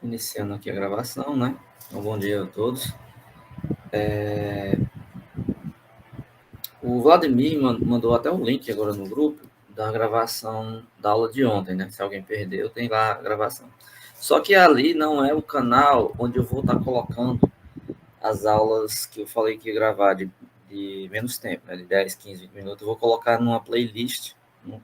Iniciando aqui a gravação, né? Então, bom dia a todos. O Vladimir mandou até um link agora no grupo da gravação da aula de ontem, né? Se alguém perdeu, tem lá a gravação. Só que ali não é o canal onde eu vou estar colocando as aulas que eu falei que ia gravar de menos tempo, né? De 10, 15, 20 minutos. Eu vou colocar numa playlist,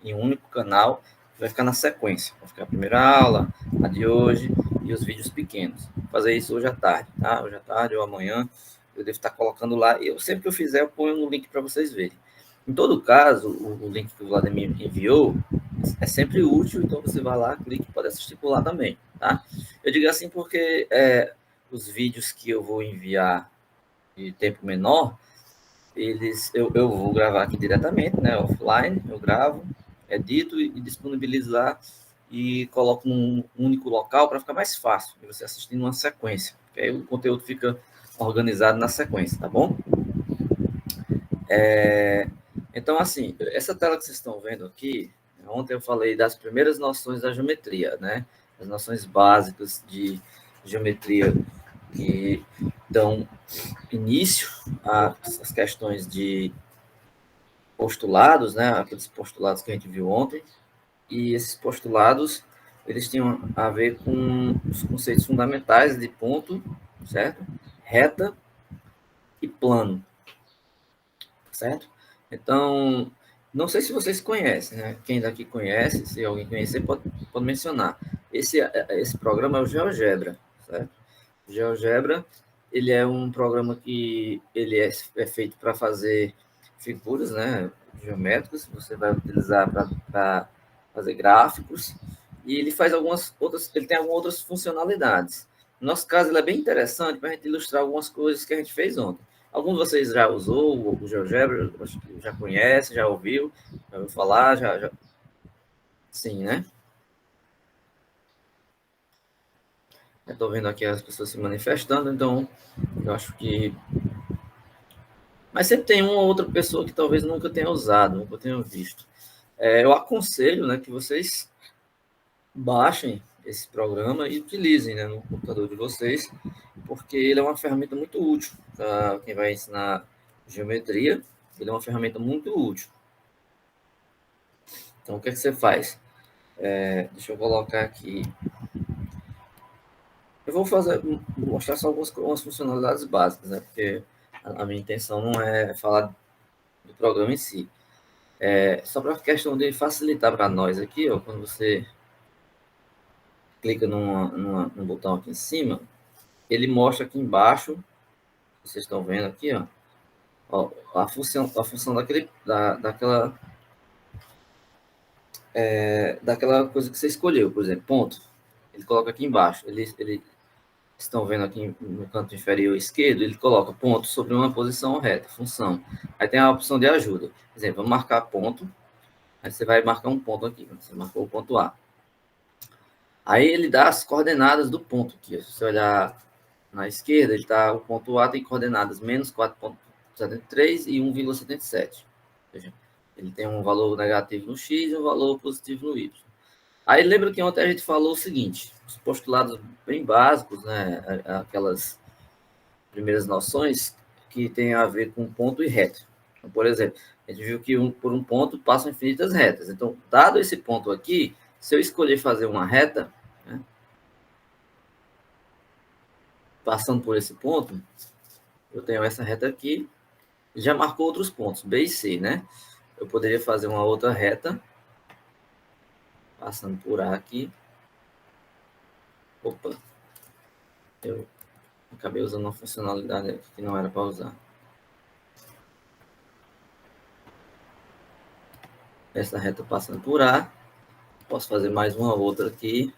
em um único canal, que vai ficar na sequência. Vai ficar a primeira aula, a de hoje e os vídeos pequenos. Vou fazer isso hoje à tarde, tá? Hoje à tarde ou amanhã eu devo estar colocando lá. E sempre que eu fizer, eu ponho no link para vocês verem. Em todo caso, o link que o Vladimir enviou é sempre útil, então você vai lá, clique e pode assistir por lá também, tá? Eu digo assim porque os vídeos que eu vou enviar de tempo menor, eu vou gravar aqui diretamente, né, offline, eu gravo, edito e disponibilizo lá e coloco num único local para ficar mais fácil de você assistir numa sequência, porque aí o conteúdo fica organizado na sequência, tá bom? Então, assim, essa tela que vocês estão vendo aqui, ontem eu falei das primeiras noções da geometria, né? As noções básicas de geometria que dão início às questões de postulados, né? Aqueles postulados que a gente viu ontem. E esses postulados, eles tinham a ver com os conceitos fundamentais de ponto, certo? Reta e plano, certo? Então, não sei se vocês conhecem, né? Quem daqui conhece, se alguém conhecer, pode mencionar. Esse programa é o GeoGebra, certo? O GeoGebra, ele é um programa que ele é feito para fazer figuras, né, geométricas, você vai utilizar para fazer gráficos, e ele faz algumas outras, ele tem algumas outras funcionalidades. No nosso caso, ele é bem interessante para a gente ilustrar algumas coisas que a gente fez ontem. Alguns de vocês já usou o GeoGebra, acho que já conhece, já ouviu falar, já... Sim, né? Estou vendo aqui as pessoas se manifestando, então eu acho que... Mas sempre tem uma ou outra pessoa que talvez nunca tenha usado, nunca tenha visto. Eu aconselho, né, que vocês baixem esse programa e utilizem, né, no computador de vocês, porque ele é uma ferramenta muito útil para quem vai ensinar geometria. Ele é uma ferramenta muito útil. Então, o que é que você faz? Deixa eu colocar aqui. Eu vou mostrar só algumas funcionalidades básicas, né, porque a minha intenção não é falar do programa em si. Só para a questão de facilitar para nós aqui, ó, quando você clica num botão aqui em cima, ele mostra aqui embaixo, vocês estão vendo aqui, ó, a função daquela coisa que você escolheu, por exemplo, ponto. Ele coloca aqui embaixo, ele estão vendo aqui no canto inferior esquerdo, ele coloca ponto sobre uma posição reta, função. Aí tem a opção de ajuda. Por exemplo, vamos marcar ponto, aí você vai marcar um ponto aqui, você marcou o ponto A. Aí ele dá as coordenadas do ponto aqui. Se você olhar na esquerda, ele tá, o ponto A tem coordenadas menos 4,73 e 1,77. Ou seja, ele tem um valor negativo no x e um valor positivo no y. Aí lembra que ontem a gente falou o seguinte, os postulados bem básicos, né, aquelas primeiras noções que tem a ver com ponto e reta. Então, por exemplo, a gente viu que por um ponto passam infinitas retas. Então, dado esse ponto aqui, se eu escolher fazer uma reta, né, passando por esse ponto, eu tenho essa reta aqui, já marcou outros pontos, B e C, né? Eu poderia fazer uma outra reta, passando por A aqui. Opa, eu acabei usando uma funcionalidade aqui que não era para usar. Essa reta passando por A. Posso fazer mais uma outra aqui.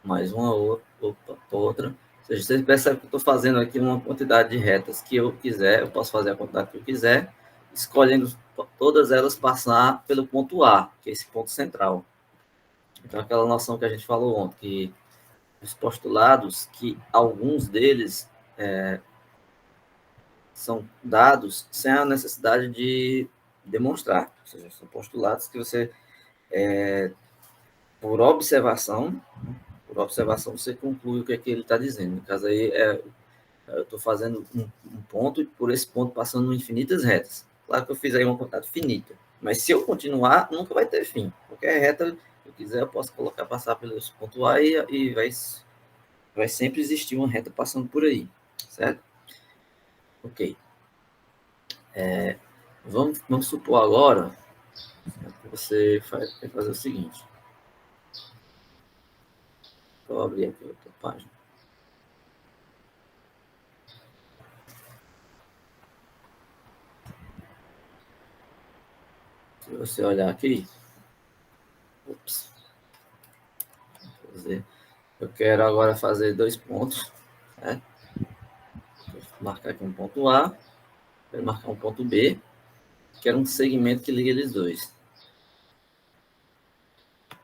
Mais uma outra. Opa, outra. Ou seja, vocês percebem que eu estou fazendo aqui uma quantidade de retas que eu quiser. Eu posso fazer a quantidade que eu quiser, escolhendo todas elas passar pelo ponto A, que é esse ponto central. Então, aquela noção que a gente falou ontem, que os postulados, que alguns deles são dados sem a necessidade de demonstrar. Ou seja, são postulados que você, por observação, por observação, você conclui o que é que ele está dizendo. No caso aí, eu estou fazendo um ponto e por esse ponto passando infinitas retas. Claro que eu fiz aí uma quantidade finita, mas se eu continuar, nunca vai ter fim. Qualquer reta que eu quiser, eu posso colocar, passar pelo ponto A e vai sempre existir uma reta passando por aí, certo? Ok. Vamos supor agora que você vai fazer o seguinte. Vou abrir aqui outra página. Se você olhar aqui, eu quero agora fazer 2 pontos, certo? Vou marcar aqui um ponto A, quero marcar um ponto B, quero um segmento que liga eles dois.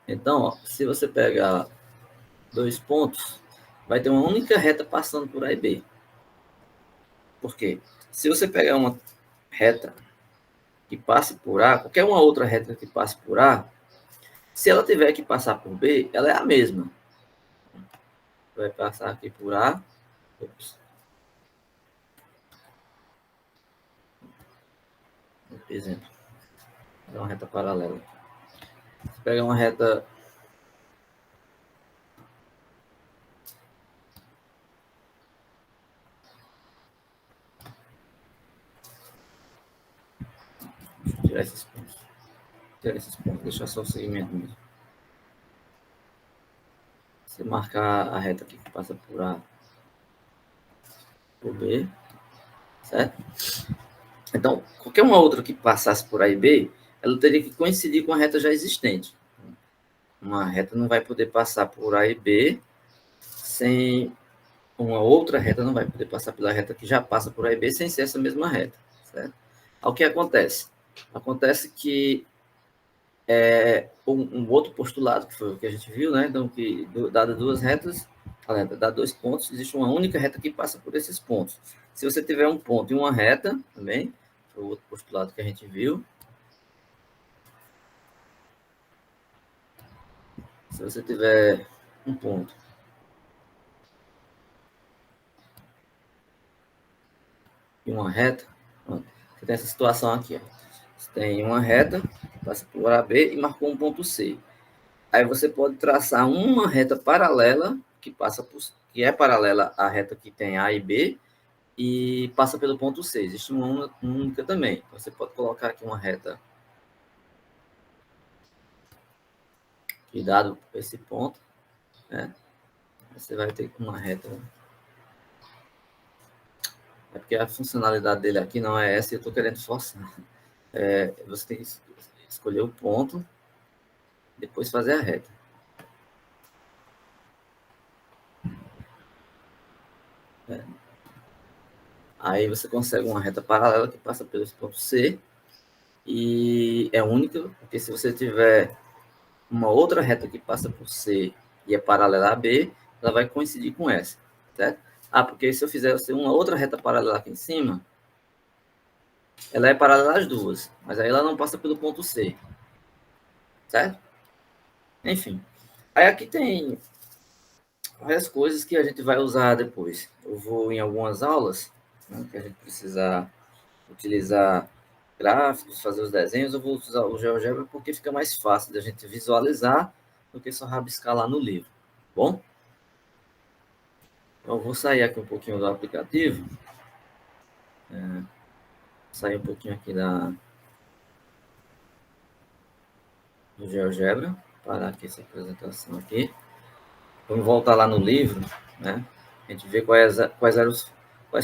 Então, ó, se você pegar 2 pontos, vai ter uma única reta passando por A e B. Por quê? Se você pegar uma reta que passe por A, qualquer uma outra reta que passe por A, se ela tiver que passar por B, ela é a mesma. Vai passar aqui por A. Exemplo. É uma reta paralela. Você pega uma reta. Deixa eu tirar esses pontos. Deixar só o segmento mesmo. Você marcar a reta aqui que passa por A, por B, certo? Então, qualquer uma outra que passasse por A e B, ela teria que coincidir com a reta já existente. Uma reta não vai poder passar por A e B sem uma outra reta, não vai poder passar pela reta que já passa por A e B sem ser essa mesma reta, certo? O que acontece? Acontece que um outro postulado, que foi o que a gente viu, né? Então, que dadas duas retas, dá 2 pontos, existe uma única reta que passa por esses pontos. Se você tiver um ponto e uma reta, também, foi o outro postulado que a gente viu. Se você tiver um ponto e uma reta, você tem essa situação aqui, ó. Você tem uma reta, passa por AB e marcou um ponto C. Aí você pode traçar uma reta paralela que é paralela à reta que tem A e B e passa pelo ponto C. Existe uma única também. Você pode colocar aqui uma reta que dado esse ponto, né? Você vai ter uma reta. É porque a funcionalidade dele aqui não é essa e eu estou querendo forçar. Você tem que escolher o ponto, depois fazer a reta. Aí você consegue uma reta paralela que passa pelo ponto C e é única, porque se você tiver uma outra reta que passa por C e é paralela a B, ela vai coincidir com essa, certo? Porque se eu fizer uma outra reta paralela aqui em cima, ela é paralela às duas, mas aí ela não passa pelo ponto C, certo? Enfim, aí aqui tem várias coisas que a gente vai usar depois. Eu vou em algumas aulas, né, que a gente precisar utilizar gráficos, fazer os desenhos, eu vou usar o GeoGebra porque fica mais fácil da gente visualizar do que só rabiscar lá no livro, bom? Então, eu vou sair aqui um pouquinho do aplicativo, sair um pouquinho aqui do GeoGebra, parar aqui essa apresentação aqui. Vamos voltar lá no livro, né? A gente vê quais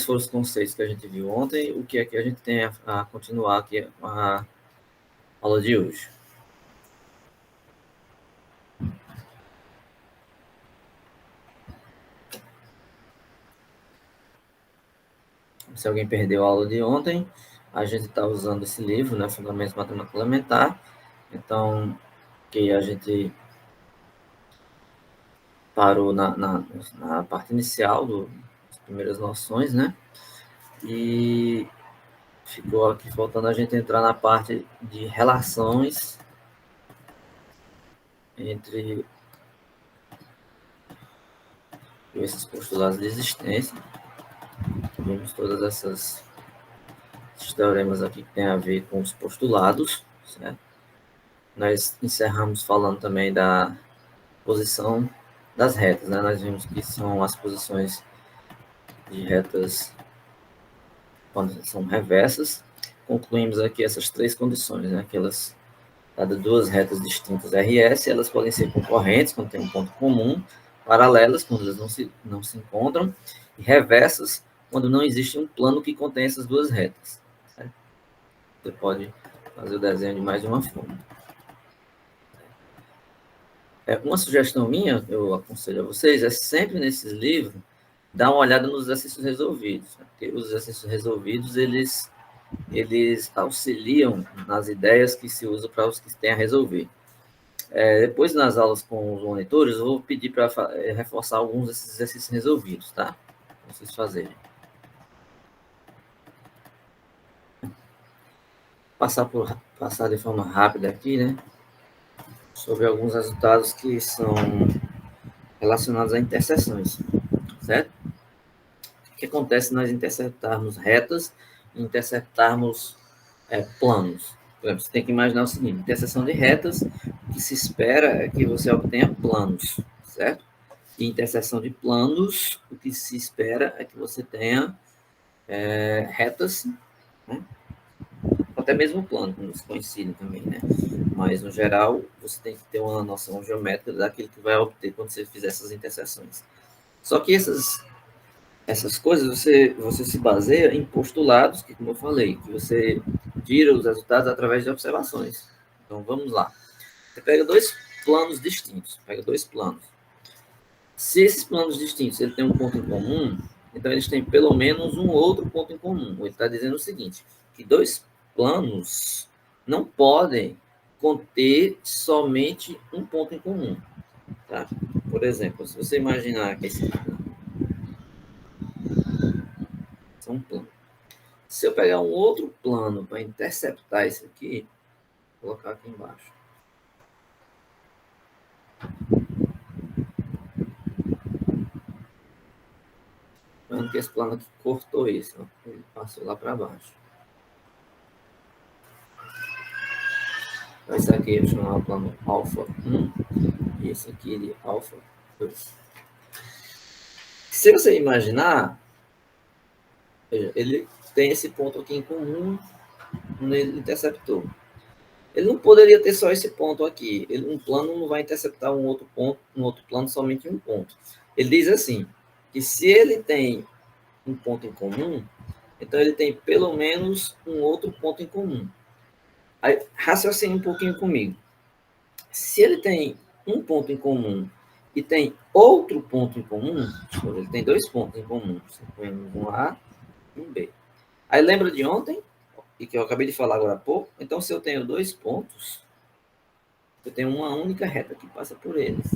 foram os conceitos que a gente viu ontem, o que é que a gente tem a continuar aqui a aula de hoje. Se alguém perdeu a aula de ontem, a gente está usando esse livro, né, Fundamentos Matemática Elementar. Então, que a gente parou na parte inicial das primeiras noções, né? E ficou aqui faltando a gente entrar na parte de relações entre esses postulados de existência. Vimos todas esses teoremas aqui que tem a ver com os postulados, certo? Nós encerramos falando também da posição das retas, né? Nós vimos que são as posições de retas quando são reversas. Concluímos aqui essas três condições, né? Que elas, cada duas retas distintas RS, elas podem ser concorrentes, quando tem um ponto comum, paralelas, quando elas não se encontram, e reversas, quando não existe um plano que contém essas duas retas. Certo? Você pode fazer o desenho de mais de uma forma. Uma sugestão minha, eu aconselho a vocês, é sempre nesses livros, dar uma olhada nos exercícios resolvidos. Né? Porque os exercícios resolvidos, eles auxiliam nas ideias que se usa para os que têm a resolver. Depois, nas aulas com os monitores, eu vou pedir para reforçar alguns desses exercícios resolvidos, tá? Para vocês fazerem. Passar de forma rápida aqui, né? Sobre alguns resultados que são relacionados a interseções, certo? O que acontece se nós interceptarmos retas e interceptarmos planos? Por exemplo, você tem que imaginar o seguinte: interseção de retas, o que se espera é que você obtenha planos, certo? E interseção de planos, o que se espera é que você tenha retas, né? Até mesmo plano, quando se coincidem também, né? Mas, no geral, você tem que ter uma noção geométrica daquilo que vai obter quando você fizer essas interseções. Só que essas coisas você se baseia em postulados, que, como eu falei, que você tira os resultados através de observações. Então, vamos lá. Você pega dois planos distintos, Se esses planos distintos ele tem um ponto em comum, então eles têm pelo menos um outro ponto em comum. Ele está dizendo o seguinte, que dois planos não podem conter somente um ponto em comum. Tá? Por exemplo, se você imaginar que esse é um plano. Se eu pegar um outro plano para interceptar isso aqui, vou colocar aqui embaixo. Vendo que esse plano aqui cortou isso, ó, ele passou lá para baixo. Então, esse aqui eu vou chamar o plano alfa 1 e esse aqui de alfa 2. Se você imaginar, ele tem esse ponto aqui em comum no interceptor. Ele não poderia ter só esse ponto aqui. Um plano não vai interceptar um outro plano somente um ponto. Ele diz assim, que se ele tem um ponto em comum, então ele tem pelo menos um outro ponto em comum. Aí, raciocine um pouquinho comigo. Se ele tem um ponto em comum e tem outro ponto em comum, ele tem dois pontos em comum, um A e um B. Aí lembra de ontem, e que eu acabei de falar agora há pouco? Então, se eu tenho dois pontos, eu tenho uma única reta que passa por eles.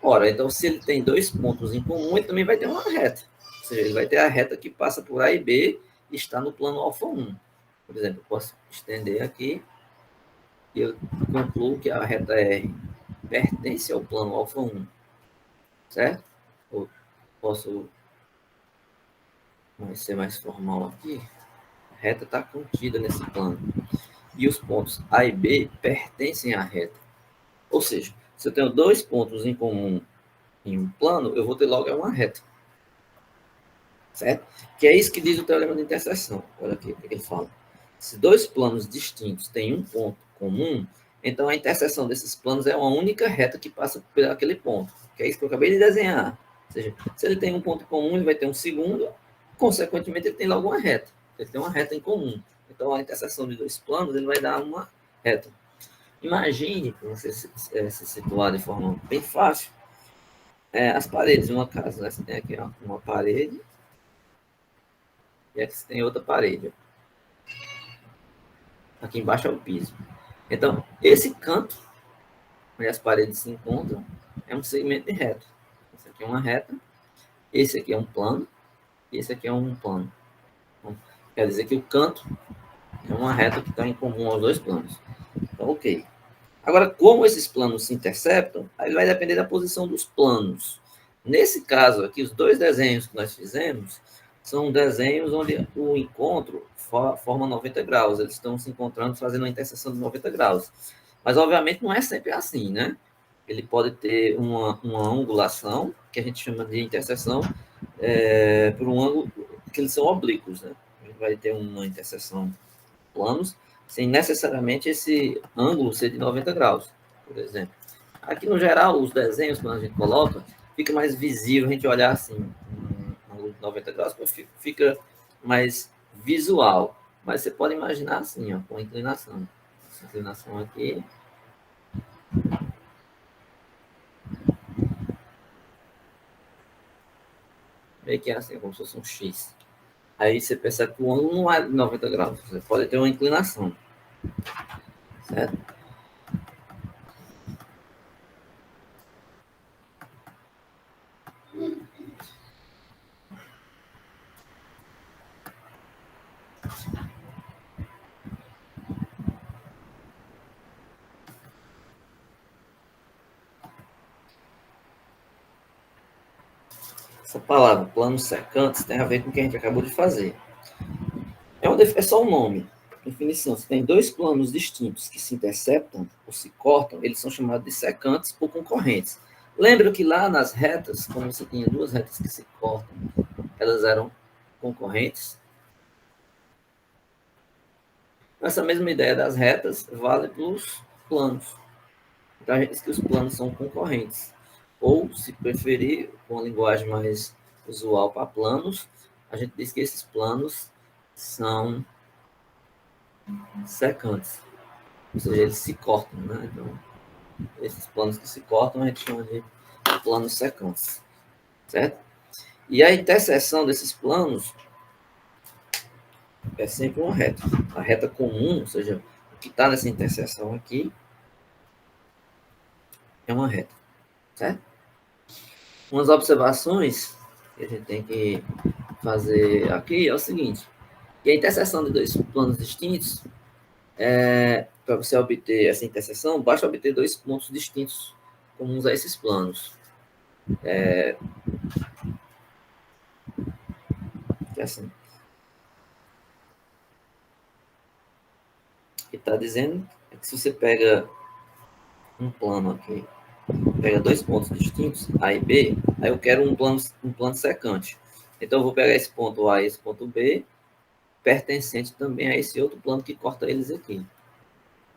Ora, então se ele tem dois pontos em comum, ele também vai ter uma reta. Ou seja, ele vai ter a reta que passa por A e B e está no plano alfa 1. Por exemplo, eu posso estender aqui e eu concluo que a reta R pertence ao plano alfa 1. Certo? Eu posso ser mais formal aqui. A reta está contida nesse plano. E os pontos A e B pertencem à reta. Ou seja, se eu tenho dois pontos em comum em um plano, eu vou ter logo uma reta. Certo? Que é isso que diz o teorema de interseção. Olha aqui o que ele fala. Se dois planos distintos têm um ponto comum, então a interseção desses planos é uma única reta que passa por aquele ponto. Que é isso que eu acabei de desenhar. Ou seja, se ele tem um ponto comum, ele vai ter um segundo, consequentemente ele tem logo uma reta. Ele tem uma reta em comum. Então a interseção de dois planos, ele vai dar uma reta. Imagine, para você se situar de forma bem fácil, as paredes de uma casa. Né? Você tem aqui uma parede e aqui você tem outra parede. Aqui embaixo é o piso. Então, esse canto, onde as paredes se encontram, é um segmento de reta. Esse aqui é uma reta, esse aqui é um plano, e esse aqui é um plano. Então, quer dizer que o canto é uma reta que está em comum aos dois planos. Então, ok. Agora, como esses planos se interceptam, aí vai depender da posição dos planos. Nesse caso aqui, os dois desenhos que nós fizemos são desenhos onde o encontro forma 90 graus. Eles estão se encontrando, fazendo uma interseção de 90 graus. Mas, obviamente, não é sempre assim, né? Ele pode ter uma angulação, que a gente chama de interseção, por um ângulo que eles são oblíquos, né? A gente vai ter uma interseção planos, sem necessariamente esse ângulo ser de 90 graus, por exemplo. Aqui, no geral, os desenhos, quando a gente coloca, fica mais visível a gente olhar assim, um ângulo de 90 graus, fica mais visual. Mas você pode imaginar assim, ó, com a inclinação. Essa inclinação aqui. Meio que é assim, como se fosse um X. Aí você percebe que o ângulo não é de 90 graus. Você pode ter uma inclinação. Certo? Essa palavra, planos secantes, tem a ver com o que a gente acabou de fazer. É só um nome. Definição: se tem dois planos distintos que se interceptam ou se cortam, eles são chamados de secantes ou concorrentes. Lembra que lá nas retas, quando você tinha duas retas que se cortam, elas eram concorrentes? Essa mesma ideia das retas vale para os planos. Então, a gente diz que os planos são concorrentes. Ou, se preferir, com a linguagem mais usual para planos, a gente diz que esses planos são secantes. Ou seja, eles se cortam, né? Então, esses planos que se cortam a gente chama de planos secantes, certo? E a interseção desses planos é sempre uma reta. A reta comum, ou seja, o que está nessa interseção aqui, é uma reta, certo? Umas observações que a gente tem que fazer aqui é o seguinte: que a interseção de dois planos distintos, para você obter essa interseção, basta obter dois pontos distintos comuns a esses planos. Que é assim. Que está dizendo é que se você pega um plano aqui, pega dois pontos distintos, A e B, aí eu quero um plano secante. Então eu vou pegar esse ponto A e esse ponto B, pertencente também a esse outro plano que corta eles aqui.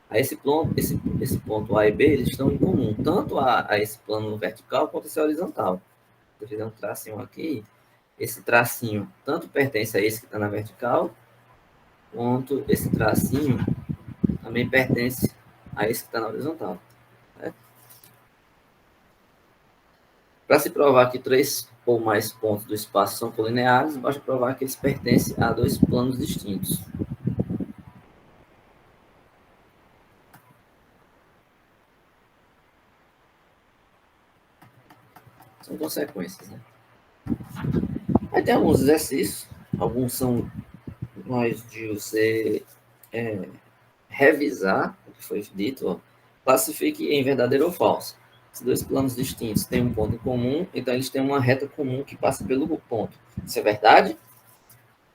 A esse ponto A e B, eles estão em comum, tanto a esse plano vertical quanto esse horizontal. Se eu fizer um tracinho aqui, esse tracinho tanto pertence a esse que está na vertical, quanto esse tracinho também pertence a esse que está na horizontal. Para se provar que três ou mais pontos do espaço são colineares, basta provar que eles pertencem a dois planos distintos. São consequências, né? Aí tem alguns exercícios, alguns são mais de você revisar o que foi dito. Ó. Classifique em verdadeiro ou falso. Se dois planos distintos têm um ponto em comum, então eles têm uma reta comum que passa pelo ponto. Isso é verdade?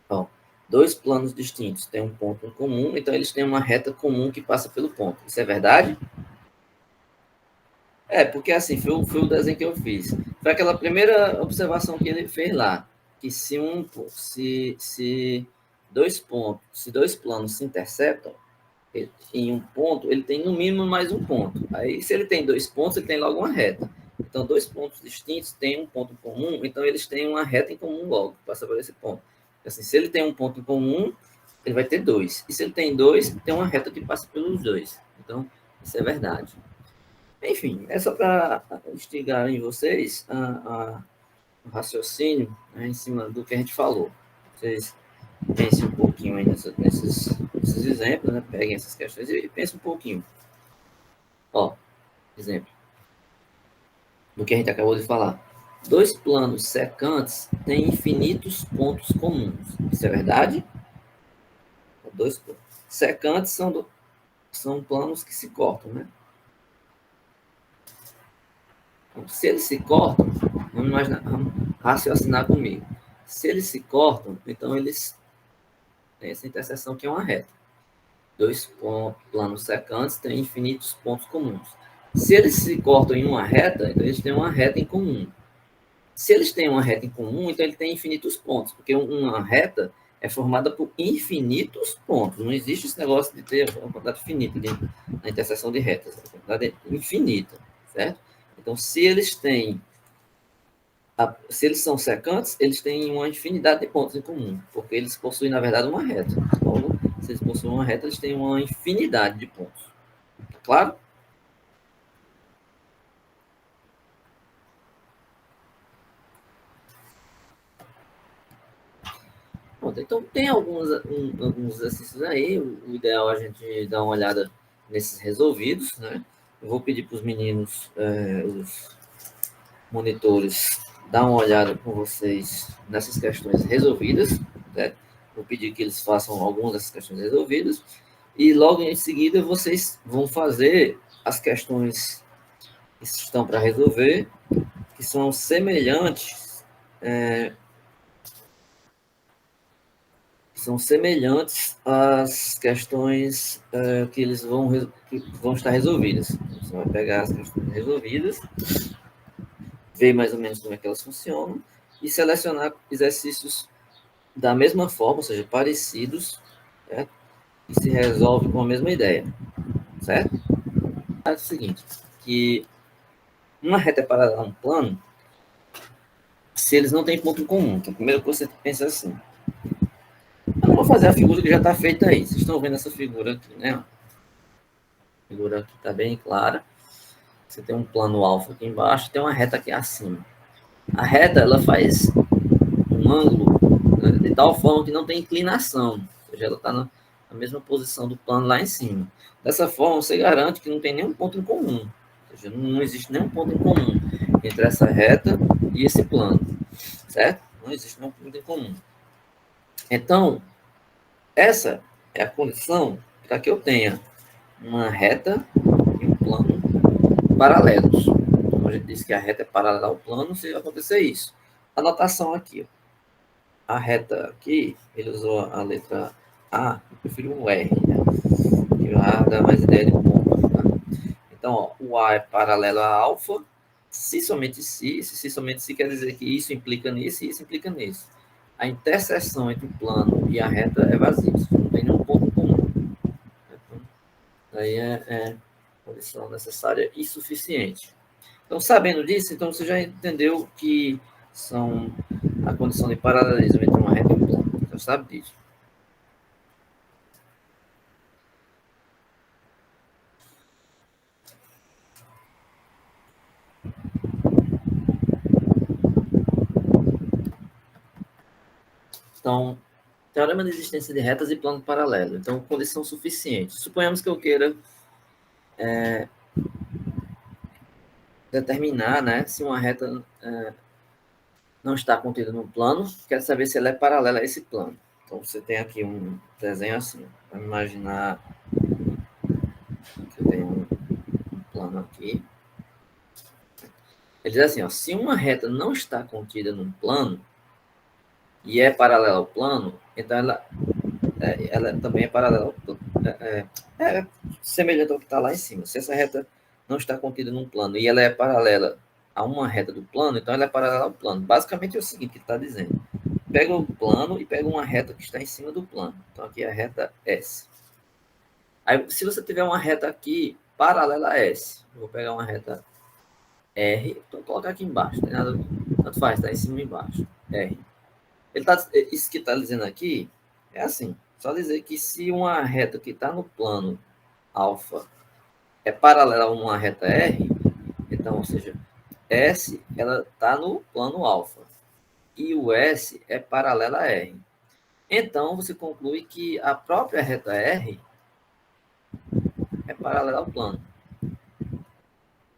Ó, dois planos distintos têm um ponto em comum, então eles têm uma reta comum que passa pelo ponto. Isso é verdade? Porque assim, foi o desenho que eu fiz. Foi aquela primeira observação que ele fez lá, que se dois pontos, se dois planos se interceptam em um ponto, ele tem no mínimo mais um ponto. Aí, se ele tem dois pontos, ele tem logo uma reta. Então, dois pontos distintos têm um ponto comum, então eles têm uma reta em comum logo, passa por esse ponto. Assim, se ele tem um ponto em comum, ele vai ter dois. E se ele tem dois, tem uma reta que passa pelos dois. Então, isso é verdade. Enfim, é só para instigar em vocês o raciocínio, né, em cima do que a gente falou. Vocês pensem um pouquinho aí nesses exemplos, né? Peguem essas questões e pensem um pouquinho. Ó, exemplo do que a gente acabou de falar. Dois planos secantes têm infinitos pontos comuns. Isso é verdade? Dois secantes são planos que se cortam, né? Então, se eles se cortam, Vamos imaginar, vamos raciocinar comigo. Se eles se cortam, então eles têm essa interseção que é uma reta. Dois planos secantes têm infinitos pontos comuns. Se eles se cortam em uma reta, então eles têm uma reta em comum. Se eles têm uma reta em comum, então ele tem infinitos pontos, porque uma reta é formada por infinitos pontos. Não existe esse negócio de ter uma quantidade finita na interseção de retas, a quantidade é infinita, certo? Então, se eles são secantes, eles têm uma infinidade de pontos em comum, porque eles possuem, na verdade, uma reta. Logo, se eles possuem uma reta, eles têm uma infinidade de pontos. Tá claro? Pronto, então, tem alguns exercícios aí. O ideal é a gente dar uma olhada nesses resolvidos, né? Eu vou pedir para os meninos, os monitores, dar uma olhada com vocês nessas questões resolvidas, né? Vou pedir que eles façam algumas dessas questões resolvidas e logo em seguida vocês vão fazer as questões que estão para resolver, que são semelhantes, às questões que eles que vão estar resolvidas. Você vai pegar as questões resolvidas, ver mais ou menos como é que elas funcionam e selecionar exercícios da mesma forma, ou seja, parecidos, certo? E se resolve com a mesma ideia, certo? É o seguinte, que uma reta é paralela a um plano se eles não têm ponto em comum. Então, primeiro que você pensa assim, eu não vou fazer a figura que já está feita aí. Vocês estão vendo essa figura aqui, né? A figura aqui está bem clara. Você tem um plano alfa aqui embaixo, tem uma reta aqui acima. A reta, ela faz um ângulo, né, de tal forma que não tem inclinação. Ou seja, ela está na mesma posição do plano lá em cima. Dessa forma, você garante que não tem nenhum ponto em comum. Ou seja, não existe nenhum ponto em comum entre essa reta e esse plano. Certo? Não existe nenhum ponto em comum. Então, essa é a condição para que eu tenha uma reta e um plano paralelos. Como a gente disse que a reta é paralela ao plano, se acontecer isso. Anotação aqui. A reta aqui, ele usou a letra A, eu prefiro um R, né? Porque o A dá mais ideia de ponto. Tá? Então, ó, o A é paralelo a alfa, se somente se quer dizer que isso implica nisso e isso implica nisso. A interseção entre o plano e a reta é vazia, não tem nenhum ponto comum. Então, aí é condição necessária e suficiente. Então, sabendo disso, então você já entendeu que são a condição de paralelismo entre uma reta e um plano. Já sabe disso. Então, teorema da existência de retas e plano paralelo. Então, condição suficiente. Suponhamos que eu queira determinar, né, se uma reta não está contida no plano, quero saber se ela é paralela a esse plano. Então, você tem aqui um desenho assim. Vamos imaginar que eu tenho um plano aqui. Ele diz assim, ó, se uma reta não está contida num plano e é paralela ao plano, então ela também é paralela ao plano. É semelhante ao que está lá em cima. Se essa reta não está contida num plano e ela é paralela a uma reta do plano, então ela é paralela ao plano. Basicamente é o seguinte que ele está dizendo. Pega o plano e pega uma reta que está em cima do plano. Então aqui é a reta S. Aí, se você tiver uma reta aqui paralela a S, eu vou pegar uma reta R, então colocar aqui embaixo, tem nada, tanto faz, está em cima e embaixo. R. Isso que está dizendo aqui é assim, só dizer que se uma reta que está no plano alfa é paralela a uma reta R, então, ou seja, S ela está no plano alfa e o S é paralela a R. Então, você conclui que a própria reta R é paralela ao plano.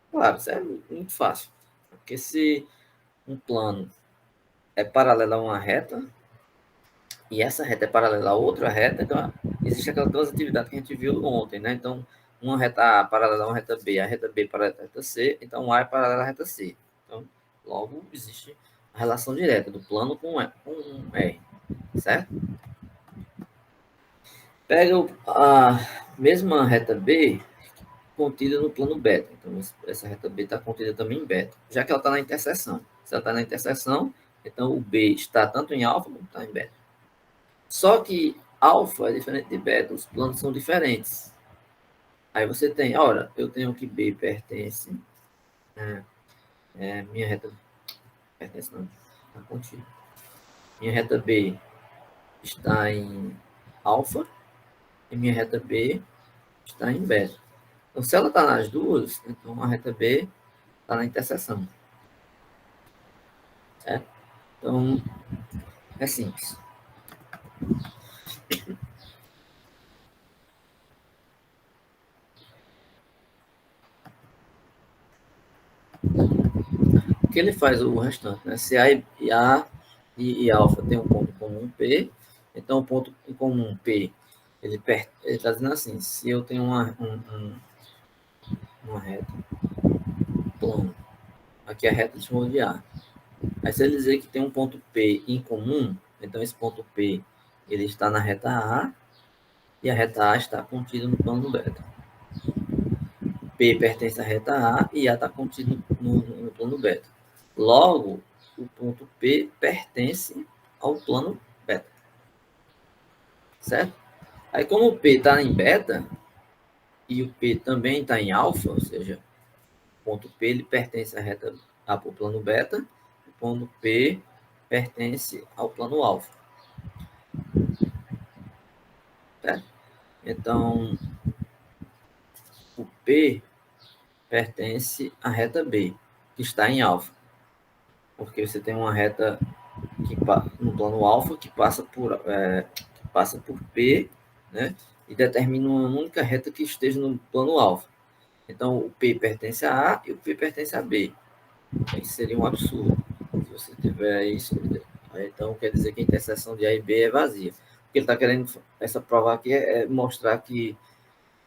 Claro, isso é muito fácil. Porque se um plano é paralelo a uma reta, e essa reta é paralela a outra reta, então existe aquela transitividade que a gente viu ontem, né? Então, uma reta A paralela a uma reta B, a reta B paralela a reta C, então A é paralela à reta C. Então, Logo, existe a relação direta do plano com R, certo? Pega a mesma reta B contida no plano beta. Então, essa reta B está contida também em beta, já que ela está na interseção. Se ela está na interseção, então o B está tanto em alfa como está em beta. Só que alfa é diferente de beta, os planos são diferentes. Aí você tem, ora, eu tenho que B pertence, minha reta pertence não, está contida. Minha reta B está em alfa e minha reta B está em beta. Então, se ela está nas duas, então a reta B está na interseção. Certo? Então, é simples. O que ele faz o restante? Né? Se A e alfa tem um ponto comum P, então o ponto em comum P, ele está dizendo assim, se eu tenho uma reta plana, aqui é a reta de A. Aí se ele dizer que tem um ponto P em comum, então esse ponto P ele está na reta A e a reta A está contida no plano beta. P pertence à reta A e A está contido no plano beta. Logo, o ponto P pertence ao plano beta. Certo? Aí, como o P está em beta e o P também está em alfa, ou seja, o ponto P ele pertence à reta ao plano beta, o ponto P pertence ao plano alfa. Certo? Então, o P pertence à reta B, que está em alfa. Porque você tem uma reta que no plano alfa que passa por P, né? E determina uma única reta que esteja no plano alfa. Então, o P pertence a A e o P pertence a B. Isso seria um absurdo se você tiver isso. Então, quer dizer que a interseção de A e B é vazia. O que ele está querendo essa prova aqui é mostrar que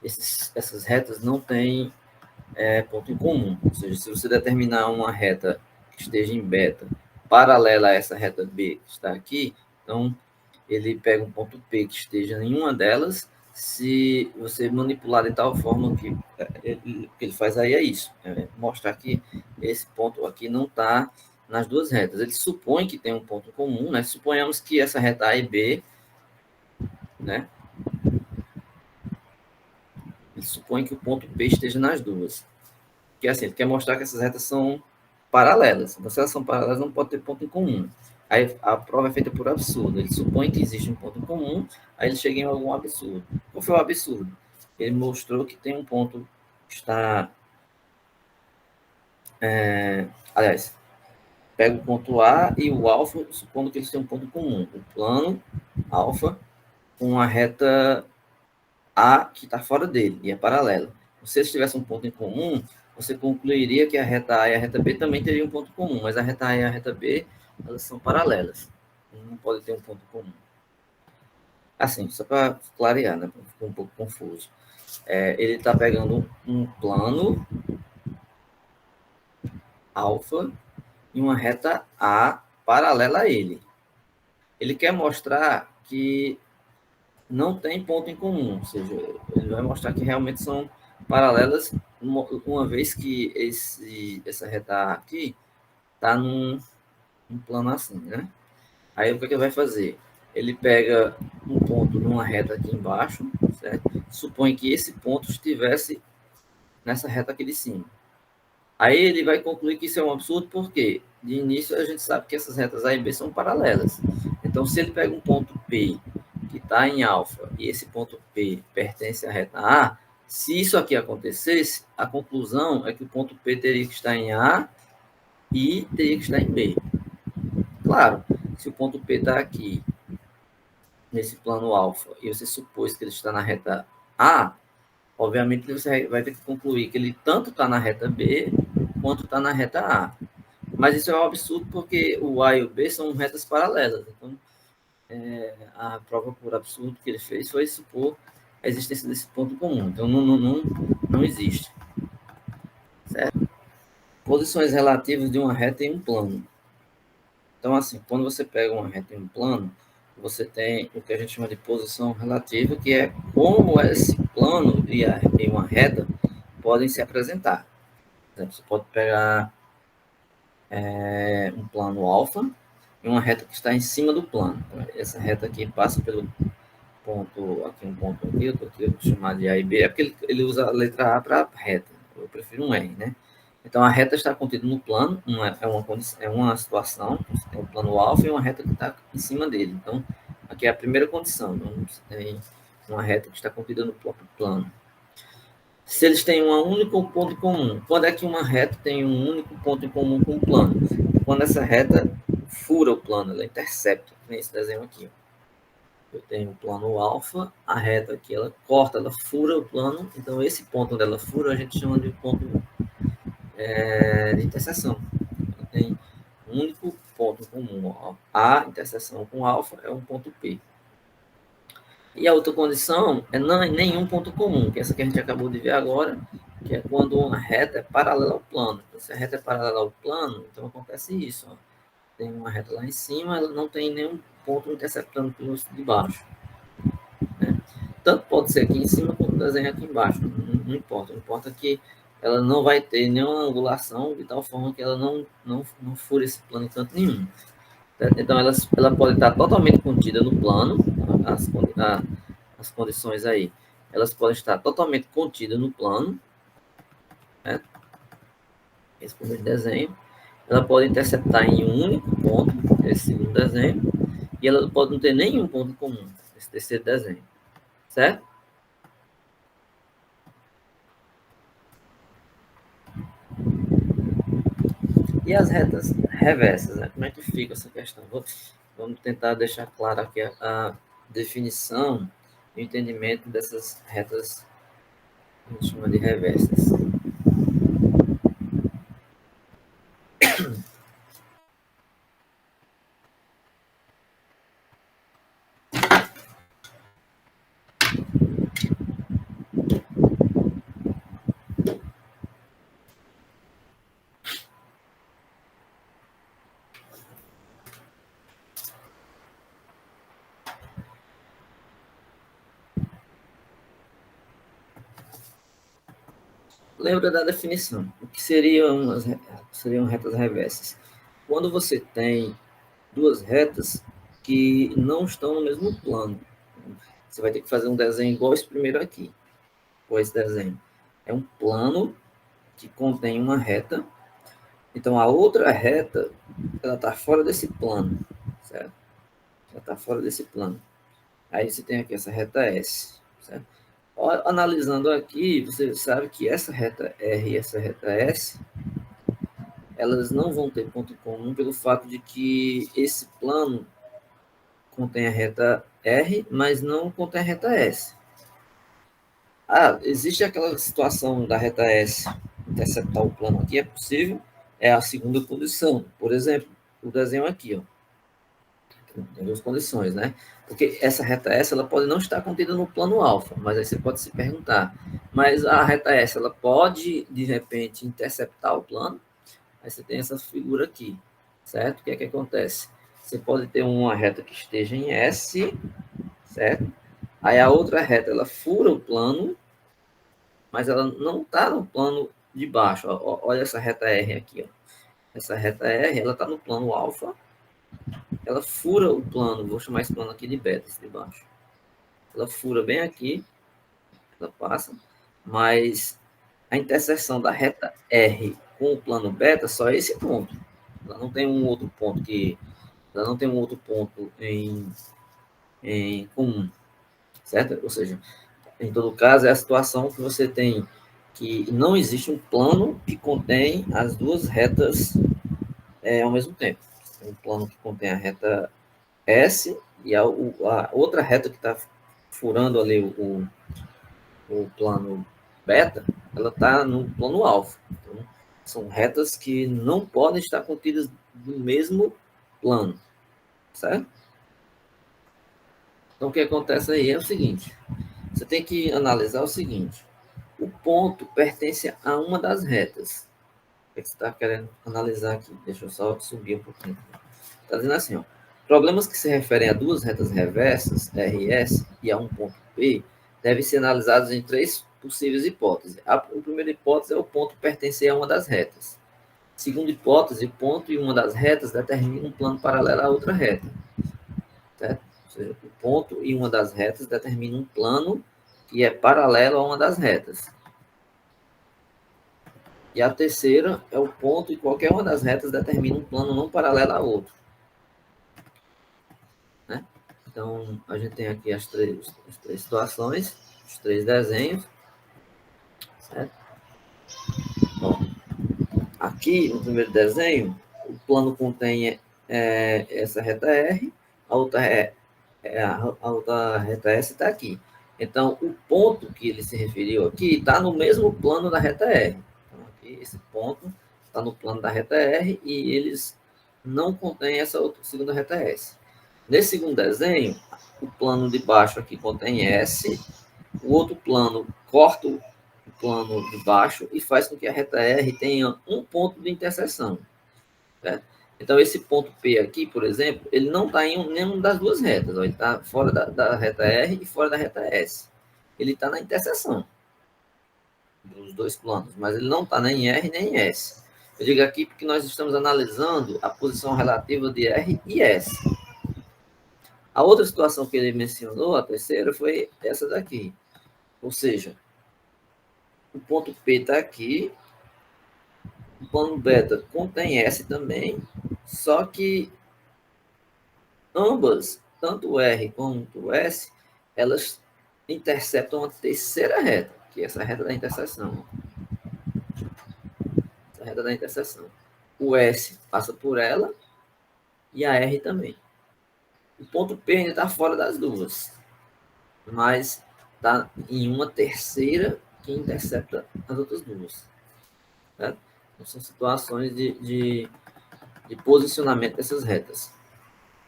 essas retas não têm ponto em comum. Ou seja, se você determinar uma reta que esteja em beta paralela a essa reta B que está aqui, então ele pega um ponto P que esteja em uma delas, se você manipular de tal forma que o que ele faz aí é isso, mostrar que esse ponto aqui não está nas duas retas. Ele supõe que tem um ponto comum, né? Suponhamos que essa reta A e B, né? Ele supõe que o ponto P esteja nas duas. Que assim, ele quer mostrar que essas retas são paralelas. Então, se elas são paralelas, não pode ter ponto em comum. Aí a prova é feita por absurdo. Ele supõe que existe um ponto em comum, aí ele chega em algum absurdo. Qual foi o absurdo? Ele mostrou que tem um ponto que está. Aliás, pega o ponto A e o alfa, supondo que eles têm um ponto comum. O plano alfa com a reta A que está fora dele e é paralela. Se eles tivessem um ponto em comum, você concluiria que a reta A e a reta B também teriam um ponto comum, mas a reta A e a reta B, elas são paralelas. Não pode ter um ponto comum. Assim, só para clarear, né? Ficou um pouco confuso. Ele está pegando um plano alfa e uma reta A paralela a ele. Ele quer mostrar que não tem ponto em comum, ou seja, ele vai mostrar que realmente são paralelas, uma vez que essa reta aqui está num plano assim, né? Aí o que ele vai fazer? Ele pega um ponto numa reta aqui embaixo, certo? Supõe que esse ponto estivesse nessa reta aqui de cima. Aí ele vai concluir que isso é um absurdo, porque de início a gente sabe que essas retas A e B são paralelas. Então, se ele pega um ponto P que está em alfa e esse ponto P pertence à reta A, se isso aqui acontecesse, a conclusão é que o ponto P teria que estar em A e teria que estar em B. Claro, se o ponto P está aqui nesse plano alfa e você supôs que ele está na reta A, obviamente você vai ter que concluir que ele tanto está na reta B quanto está na reta A. Mas isso é um absurdo porque o A e o B são retas paralelas. Então, a prova por absurdo que ele fez foi supor a existência desse ponto comum. Então, não existe. Certo? Posições relativas de uma reta em um plano. Então, assim, quando você pega uma reta em um plano, você tem o que a gente chama de posição relativa, que é como esse plano e uma reta podem se apresentar. Por exemplo, você pode pegar um plano alfa e uma reta que está em cima do plano. Então, essa reta aqui passa pelo ponto, aqui um ponto aqui, eu vou chamar de A e B, é porque ele usa a letra A para reta. Eu prefiro um R, né? Então, a reta está contida no plano, é uma situação, você tem um plano alfa e uma reta que está em cima dele. Então, aqui é a primeira condição, então, você tem uma reta que está contida no próprio plano. Se eles têm um único ponto em comum, quando é que uma reta tem um único ponto em comum com o plano? Quando essa reta fura o plano, ela intercepta, nesse desenho aqui. Eu tenho o plano alfa, a reta aqui, ela corta, ela fura o plano, então esse ponto onde ela fura, a gente chama de ponto de interseção. Então, tem um único ponto comum. A interseção com alfa é um ponto P. E a outra condição é não, nenhum ponto comum, que é essa que a gente acabou de ver agora, que é quando uma reta é paralela ao plano. Então, se a reta é paralela ao plano, então acontece isso. Ó. Tem uma reta lá em cima, ela não tem nenhum ponto interceptando pelo de baixo. Né? Tanto pode ser aqui em cima quanto o desenho aqui embaixo. Não importa. O importa é que ela não vai ter nenhuma angulação de tal forma que ela não fure esse plano em canto nenhum. Então, ela pode estar totalmente contida no plano, as, as condições aí, elas podem estar totalmente contidas no plano, né? Esse primeiro desenho. Ela pode interceptar em um único ponto, esse segundo desenho, e ela pode não ter nenhum ponto comum, esse terceiro desenho, certo? E as retas reversas, né? Como é que fica essa questão? Vamos tentar deixar claro aqui a definição e o entendimento dessas retas que a gente chama de reversas. Lembra da definição. O que seriam retas reversas? Quando você tem duas retas que não estão no mesmo plano. Você vai ter que fazer um desenho igual esse primeiro aqui, ou esse desenho. É um plano que contém uma reta. Então, a outra reta, ela está fora desse plano, certo? Ela está fora desse plano. Aí você tem aqui essa reta S, certo? Analisando aqui, você sabe que essa reta R e essa reta S, elas não vão ter ponto comum pelo fato de que esse plano contém a reta R, mas não contém a reta S. Existe aquela situação da reta S interceptar o plano aqui, é possível, é a segunda condição. Por exemplo, o desenho aqui, ó. Tem duas condições, né? Porque essa reta S ela pode não estar contida no plano alfa, mas aí você pode se perguntar, mas a reta S ela pode de repente interceptar o plano? Aí você tem essa figura aqui, certo? O que é que acontece? Você pode ter uma reta que esteja em S, certo? Aí a outra reta ela fura o plano, mas ela não está no plano de baixo. Olha essa reta R aqui, ó. Essa reta R ela está no plano alfa, ela fura o plano, vou chamar esse plano aqui de beta, esse de baixo. Ela fura bem aqui, ela passa, mas a interseção da reta R com o plano beta só é esse ponto. Ela não tem um outro ponto ela não tem um outro ponto em comum, certo? Ou seja, em todo caso, é a situação que você tem que não existe um plano que contém as duas retas ao mesmo tempo. Tem um plano que contém a reta S e a outra reta que está furando ali o plano beta, ela está no plano alfa. Então, são retas que não podem estar contidas no mesmo plano, certo? Então, o que acontece aí é o seguinte, você tem que analisar o seguinte, o ponto pertence a uma das retas. que você está querendo analisar aqui? Deixa eu só subir um pouquinho. Está dizendo assim, ó, problemas que se referem a duas retas reversas, RS, e a um ponto P, devem ser analisados em três possíveis hipóteses. A primeira hipótese é o ponto pertencer a uma das retas. Segunda hipótese, o ponto em uma das retas determina um plano paralelo à outra reta. Certo? Ou seja, o ponto em uma das retas determina um plano que é paralelo a uma das retas. E a terceira é o ponto em qualquer uma das retas determina um plano não paralelo a outro. Né? Então, a gente tem aqui as três situações, os três desenhos. Certo? Bom, aqui no primeiro desenho, o plano contém essa reta R, a outra reta S está aqui. Então, o ponto que ele se referiu aqui está no mesmo plano da reta R. Então, aqui, esse ponto está no plano da reta R e eles não contêm essa outra segunda reta S. Nesse segundo desenho, o plano de baixo aqui contém S, o outro plano corta o plano de baixo e faz com que a reta R tenha um ponto de interseção. Certo? Então, esse ponto P aqui, por exemplo, ele não está em nenhuma das duas retas. Ó, ele está fora da reta R e fora da reta S. Ele está na interseção dos dois planos, mas ele não está nem em R nem em S. Eu digo aqui porque nós estamos analisando a posição relativa de R e S. A outra situação que ele mencionou, a terceira, foi essa daqui. Ou seja, o ponto P está aqui, o plano beta contém S também, só que ambas, tanto o R quanto o S, elas interceptam a terceira reta, que é essa reta da interseção. Essa reta da interseção. O S passa por ela e a R também. O ponto P ainda está fora das duas, mas está em uma terceira que intercepta as outras duas. Certo? Então, são situações de posicionamento dessas retas.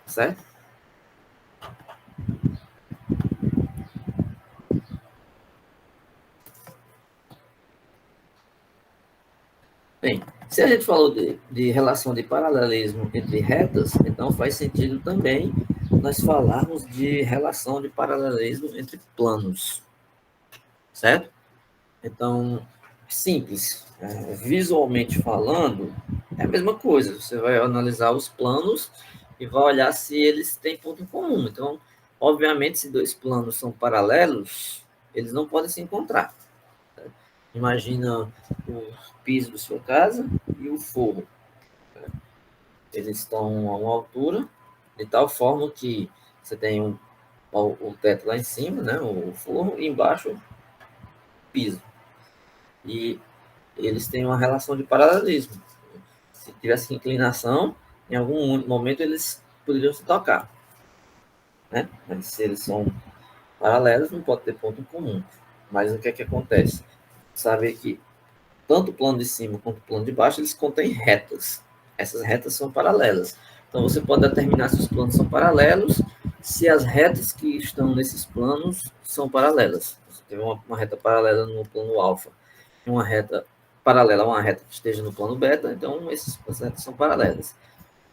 Certo? Bem, se a gente falou de relação de paralelismo entre retas, então faz sentido também nós falarmos de relação de paralelismo entre planos. Certo? Então, simples. Visualmente falando, é a mesma coisa. Você vai analisar os planos e vai olhar se eles têm ponto em comum. Então, obviamente, se dois planos são paralelos, eles não podem se encontrar. Imagina o piso da sua casa e o forro. Eles estão a uma altura, de tal forma que você tem o teto lá em cima, né, o forro, e embaixo o piso. E eles têm uma relação de paralelismo. Se tivesse inclinação, em algum momento eles poderiam se tocar. Né? Mas se eles são paralelos, não pode ter ponto em comum. Mas o que é que acontece? Saber que tanto o plano de cima quanto o plano de baixo, eles contêm retas. Essas retas são paralelas. Então, você pode determinar se os planos são paralelos, se as retas que estão nesses planos são paralelas. Você tem uma reta paralela no plano alfa, uma reta paralela a uma reta que esteja no plano beta, então essas retas são paralelas.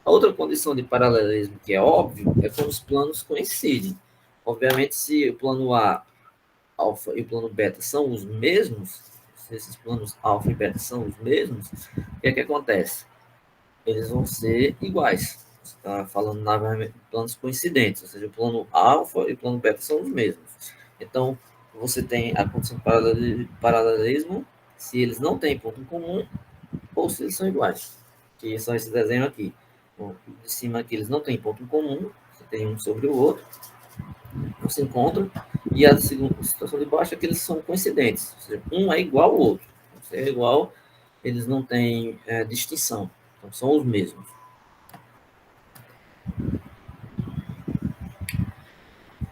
A outra condição de paralelismo que é óbvio é quando os planos coincidem. Obviamente, se o plano A, alfa e o plano beta são os mesmos, se esses planos alfa e beta são os mesmos, o que é que acontece? Eles vão ser iguais. Você está falando novamente de planos coincidentes, ou seja, o plano alfa e o plano beta são os mesmos. Então, você tem a condição de paralelismo se eles não têm ponto em comum ou se eles são iguais, que são esse desenho aqui. Bom, de cima aqui eles não têm ponto em comum, você tem um sobre o outro, não se encontram, e a segunda situação de baixo é que eles são coincidentes, ou seja, um é igual ao outro. Se é igual, eles não têm distinção, então são os mesmos.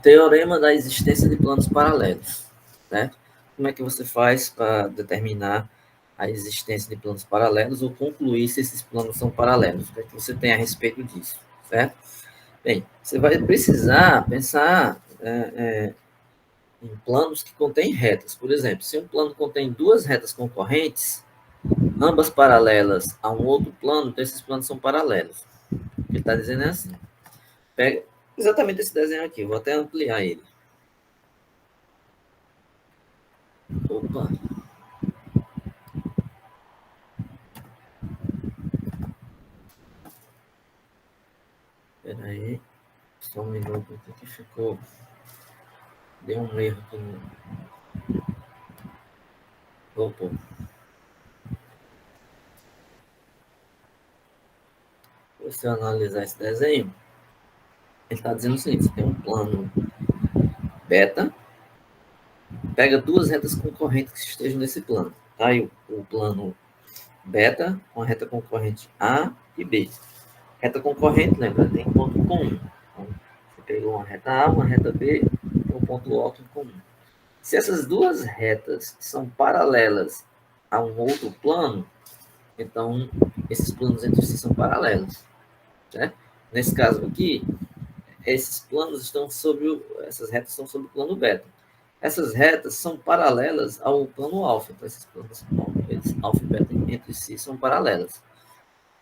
Teorema da existência de planos paralelos. Certo? Como é que você faz para determinar a existência de planos paralelos ou concluir se esses planos são paralelos? O que é que você tem a respeito disso? Certo? Bem, você vai precisar pensar em planos que contêm retas. Por exemplo, se um plano contém duas retas concorrentes, ambas paralelas a um outro plano, então esses planos são paralelos. O que ele está dizendo é assim. Pega exatamente esse desenho aqui, vou até ampliar ele. Opa! Espera aí, só um minuto aqui que ficou. Deu um erro aqui no. Opa! Se você analisar esse desenho, ele está dizendo o seguinte: você tem um plano beta, pega duas retas concorrentes que estejam nesse plano. Tá aí o plano beta com a reta concorrente A e B. Reta concorrente, lembra, tem ponto comum. Então, você pegou uma reta A, uma reta B, tem um ponto O em comum. Se essas duas retas são paralelas a um outro plano, então esses planos entre si são paralelos. Certo? Nesse caso aqui, esses planos estão sobre essas retas estão sobre o plano beta. Essas retas são paralelas ao plano alfa. Então, esses planos alfa e beta entre si são paralelas.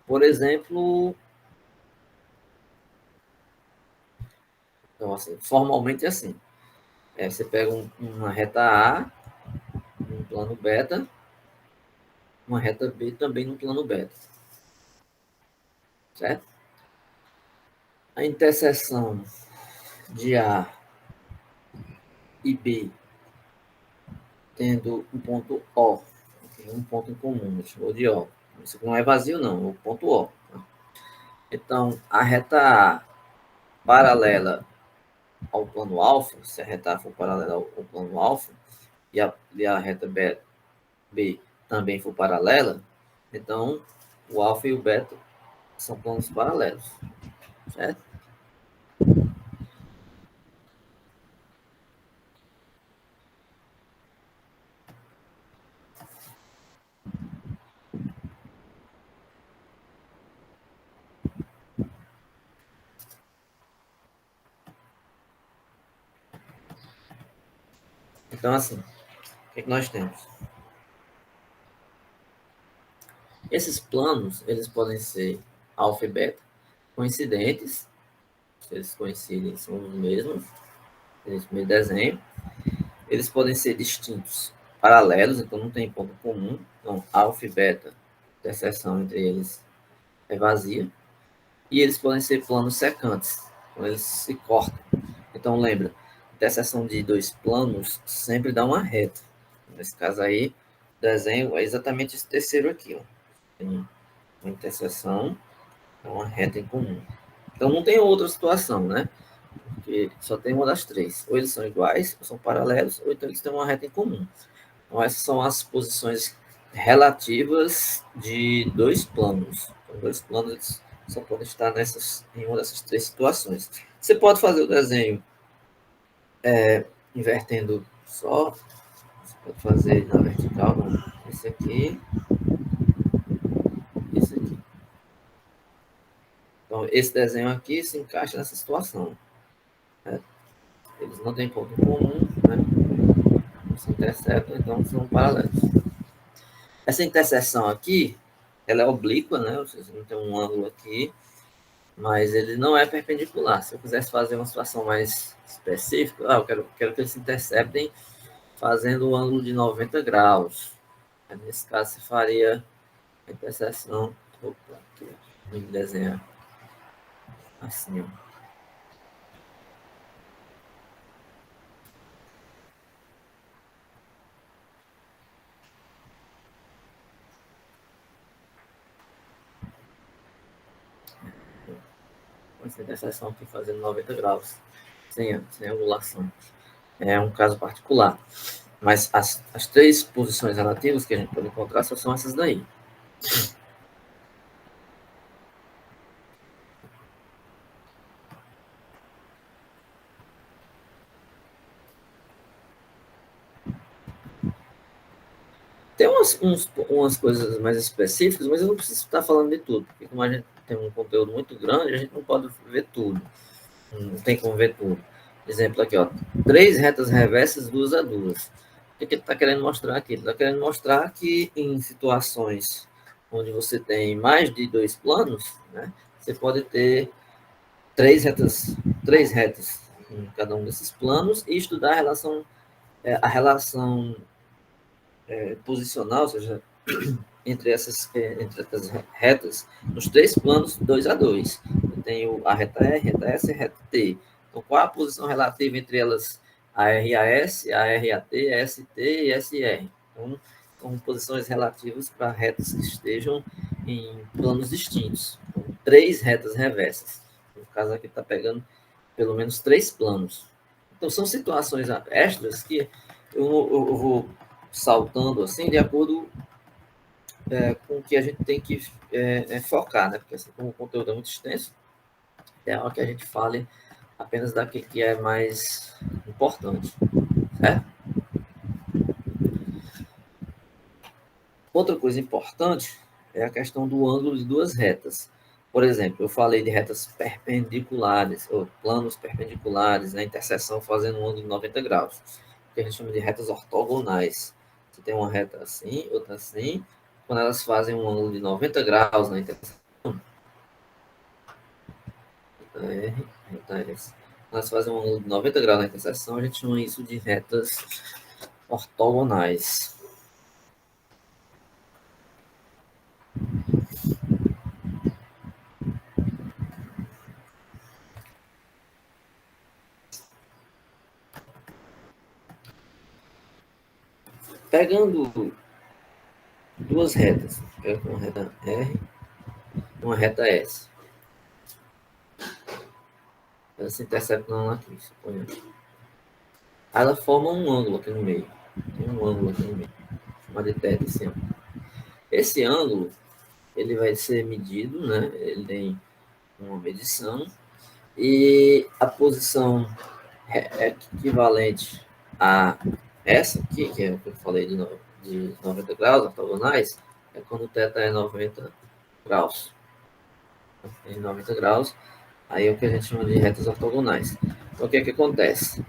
Por exemplo, então, assim, formalmente é assim. Você pega uma reta A, um plano beta, uma reta B também no plano beta. Certo? A interseção de A e B tendo um ponto O, um ponto em comum, chamou de O. Isso não é vazio, não, é o ponto O. Então, a reta A paralela ao plano alfa, se a reta A for paralela ao plano alfa, e a reta B também for paralela, então o alfa e o beta são planos paralelos, certo? Então, assim, o que nós temos? Esses planos, eles podem ser alfa e beta, coincidentes, se eles coincidem, são os mesmos, esse mesmo desenho. Eles podem ser distintos, paralelos, então não tem ponto comum. Então, alfa e beta, a interseção entre eles é vazia. E eles podem ser planos secantes, então eles se cortam. Então, lembra, a interseção de dois planos sempre dá uma reta. Nesse caso aí, o desenho é exatamente esse terceiro aqui. Ó. Tem uma interseção, uma reta em comum. Então, não tem outra situação, né? Porque só tem uma das três. Ou eles são iguais, ou são paralelos, ou então eles têm uma reta em comum. Então, essas são as posições relativas de dois planos. Então, dois planos eles só podem estar em uma dessas três situações. Você pode fazer o desenho invertendo só. Você pode fazer na vertical, não. Esse aqui, esse aqui. Então, esse desenho aqui se encaixa nessa situação. Né? Eles não têm ponto comum, né? Não se interceptam, então são paralelos. Essa interseção aqui, ela é oblíqua, né? Você não tem um ângulo aqui, mas ele não é perpendicular. Se eu quisesse fazer uma situação mais específica, eu quero que eles se interceptem fazendo o ângulo de 90 graus. Nesse caso, você faria a interseção. Opa, aqui, vou desenhar assim, ó. Essa interseção aqui fazendo 90 graus, sem angulação. É um caso particular. Mas as três posições relativas que a gente pode encontrar só são essas daí. Tem umas coisas mais específicas, mas eu não preciso estar falando de tudo, porque como a gente tem um conteúdo muito grande, a gente não pode ver tudo. Não tem como ver tudo. Exemplo aqui, ó. 3 retas reversas, duas a duas. O que ele está querendo mostrar aqui? Ele está querendo mostrar que em situações onde você tem mais de dois planos, né, você pode ter três retas em cada um desses planos e estudar a relação posicional, ou seja, entre essas retas, nos três planos 2 a 2. Eu tenho a reta R, reta S e a reta T. Então, qual a posição relativa entre elas? A RAS, a RAT, a ST e a SR. Então, são posições relativas para retas que estejam em planos distintos. Então, três retas reversas. No caso aqui está pegando pelo menos três planos. Então, são situações extras que eu vou saltando assim, de acordo com o que a gente tem que focar, né? Porque assim, como o conteúdo é muito extenso, é hora que a gente fale apenas daquilo que é mais importante, certo? Outra coisa importante é a questão do ângulo de duas retas. Por exemplo, eu falei de retas perpendiculares, ou planos perpendiculares, na interseção fazendo um ângulo de 90 graus, que a gente chama de retas ortogonais. Você tem uma reta assim, outra assim, quando elas fazem um ângulo de 90 graus na interseção, R, reta S. Nós fazemos um ângulo de 90 graus na interseção, a gente chama isso de retas ortogonais. Pegando duas retas, pega uma reta R e uma reta S. Elas se interceptam aqui, suponhamos. Ela forma um ângulo aqui no meio. Tem um ângulo aqui no meio, chamado de θ, esse ângulo. Esse ângulo, ele vai ser medido, né? Ele tem uma medição, e a posição equivalente a essa aqui, que é o que eu falei de 90 graus ortogonais, é quando o θ é 90 graus. Em 90 graus, aí é o que a gente chama de retas ortogonais. Então, o que é que acontece?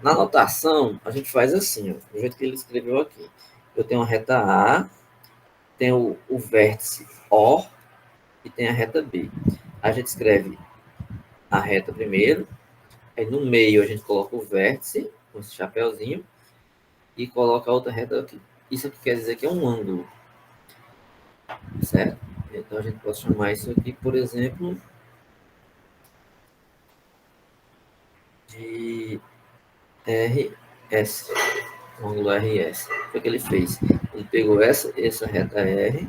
Na notação, a gente faz assim, ó, do jeito que ele escreveu aqui. Eu tenho a reta A, tenho o vértice O e tem a reta B. A gente escreve a reta primeiro, aí no meio a gente coloca o vértice, com esse chapéuzinho, e coloca a outra reta aqui. Isso aqui quer dizer que é um ângulo, certo? Então a gente pode chamar isso aqui, por exemplo, de RS, o ângulo RS. O que, é que ele fez? Ele pegou essa reta R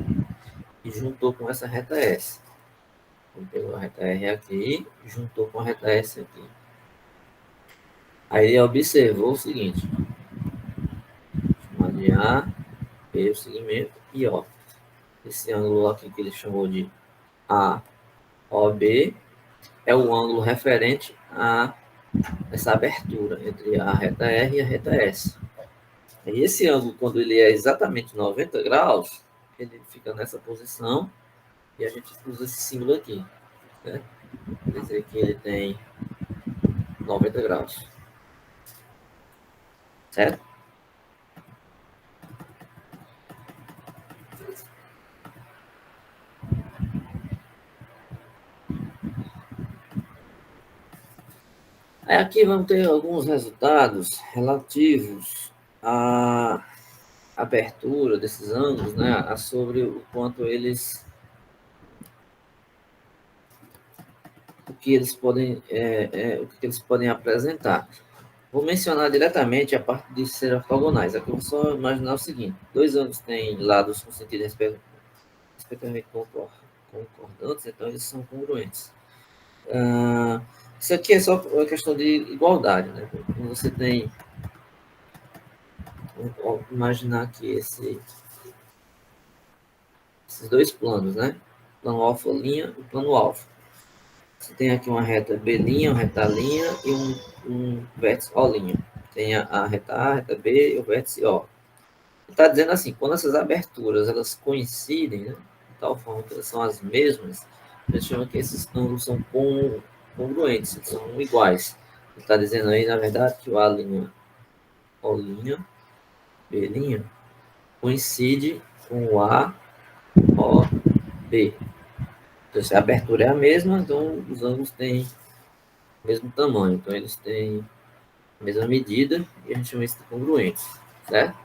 e juntou com essa reta S. Ele pegou a reta R aqui e juntou com a reta S aqui. Aí ele observou o seguinte, chamar de A, B o segmento, e ó, esse ângulo aqui que ele chamou de AOB é o ângulo referente a essa abertura entre a reta R e a reta S. E esse ângulo, quando ele é exatamente 90 graus, ele fica nessa posição e a gente usa esse símbolo aqui, né? Quer dizer que ele tem 90 graus, certo? Aí aqui vamos ter alguns resultados relativos à abertura desses ângulos, né? Sobre o quanto eles, o que eles podem, o que eles podem apresentar. Vou mencionar diretamente a parte de ser ortogonais. Aqui vamos só imaginar o seguinte: dois ângulos têm lados com sentido respectivamente concordantes, então eles são congruentes. Isso aqui é só uma questão de igualdade, né? Quando você tem, vamos imaginar aqui esses dois planos, né? Plano alfa linha e plano alfa. Você tem aqui uma reta B', uma reta linha e um vértice O'. Tem a reta A, a reta B e o vértice O. Está dizendo assim, quando essas aberturas elas coincidem, né, de tal forma que elas são as mesmas, a gente chama que esses ângulos são congruentes, são iguais. Ele está dizendo aí, na verdade, que o A', O', B' coincide com o A, O, B. Então, se a abertura é a mesma, então os ângulos têm o mesmo tamanho. Então, eles têm a mesma medida e a gente chama isso de congruentes, certo?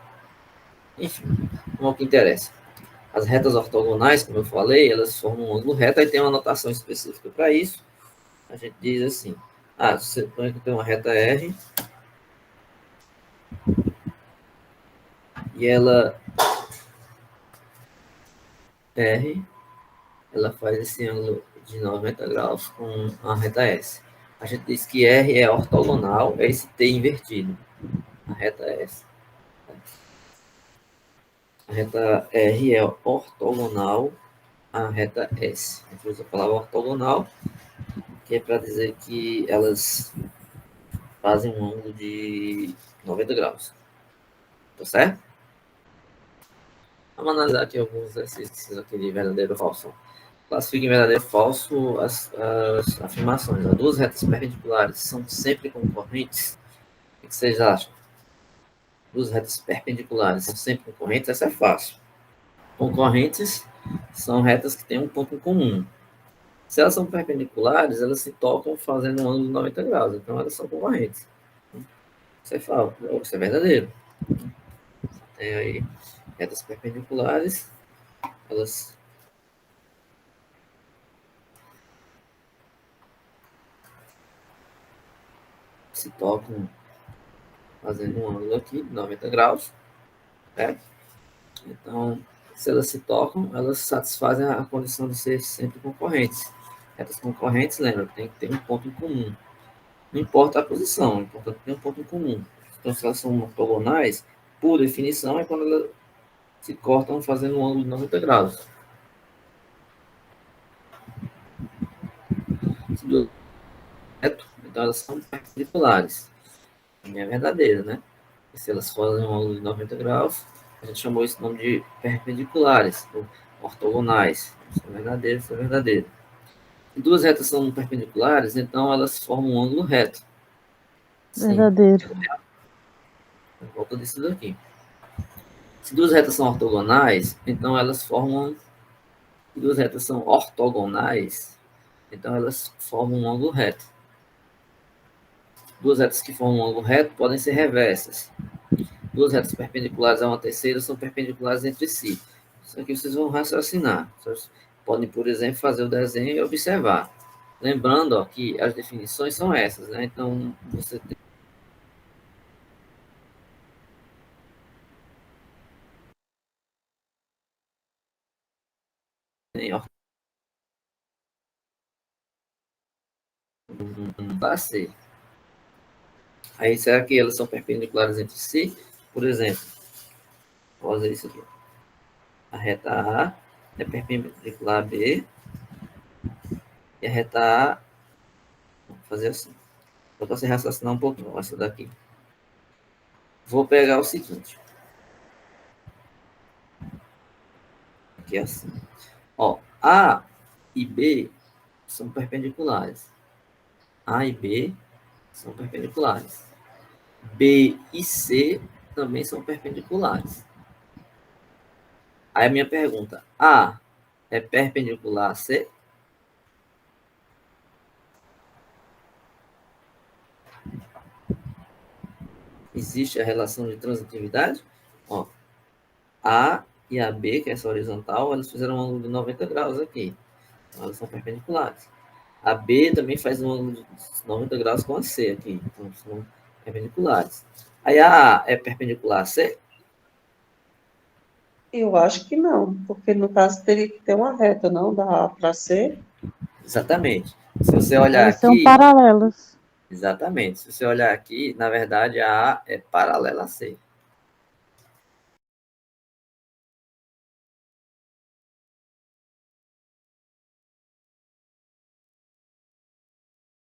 Enfim, não é o que interessa. As retas ortogonais, como eu falei, elas formam um ângulo reto, aí tem uma notação específica para isso. A gente diz assim, você tem uma reta R e ela R, ela faz esse ângulo de 90 graus com a reta S. A gente diz que R é ortogonal, é esse T invertido, a reta S. A reta R é ortogonal à reta S. A gente usa a palavra ortogonal, que é para dizer que elas fazem um ângulo de 90 graus. Tá certo? Vamos analisar aqui alguns exercícios aqui de verdadeiro ou falso. Classifique em verdadeiro ou falso as afirmações. As duas retas perpendiculares são sempre concorrentes. O que vocês acham? Duas retas perpendiculares são sempre concorrentes? Essa é fácil. Concorrentes são retas que têm um ponto em comum. Se elas são perpendiculares, elas se tocam fazendo um ângulo de 90 graus. Então, elas são concorrentes. Isso é falso. Isso é verdadeiro. Tem aí retas perpendiculares. Elas se tocam fazendo um ângulo aqui de 90 graus. Certo? Então, se elas se tocam, elas satisfazem a condição de ser sempre concorrentes. Retas concorrentes, lembra, tem que ter um ponto em comum. Não importa a posição, é importante ter um ponto em comum. Então, se elas são ortogonais, por definição, é quando elas se cortam fazendo um ângulo de 90 graus. Então, elas são perpendiculares. É verdadeiro, né? E se elas fazem um ângulo de 90 graus, a gente chamou esse nome de perpendiculares, ou ortogonais. Isso é verdadeiro, isso é verdadeiro. Se duas retas são perpendiculares, então elas formam um ângulo reto. Sim. Verdadeiro. Volta disso daqui. Se duas retas são ortogonais, então elas formam. Se duas retas são ortogonais, então elas formam um ângulo reto. Duas retas que formam um ângulo reto podem ser reversas. Duas retas perpendiculares a uma terceira são perpendiculares entre si. Isso aqui vocês vão raciocinar. Vocês podem, por exemplo, fazer o desenho e observar. Lembrando ó, que as definições são essas, né? Então, você tem para C. Aí, será que elas são perpendiculares entre si? Por exemplo, vou fazer isso aqui. A reta A é perpendicular a B e a reta A, vou fazer assim. Só para você raciocinar um pouquinho, essa daqui. Vou pegar o seguinte. Aqui é assim. Ó, A e B são perpendiculares. A e B são perpendiculares. B e C também são perpendiculares. Aí a minha pergunta, A é perpendicular a C? Existe a relação de transitividade? Ó, A e a B, que é essa horizontal, elas fizeram um ângulo de 90 graus aqui. Então, elas são perpendiculares. A B também faz um ângulo de 90 graus com a C aqui. Então, são perpendiculares. Aí a A é perpendicular a C? Eu acho que não, porque no caso teria que ter uma reta, não? Da A para C. Exatamente. Se você olhar Elas são aqui... paralelas. Exatamente. Se você olhar aqui, na verdade, a A é paralela a C.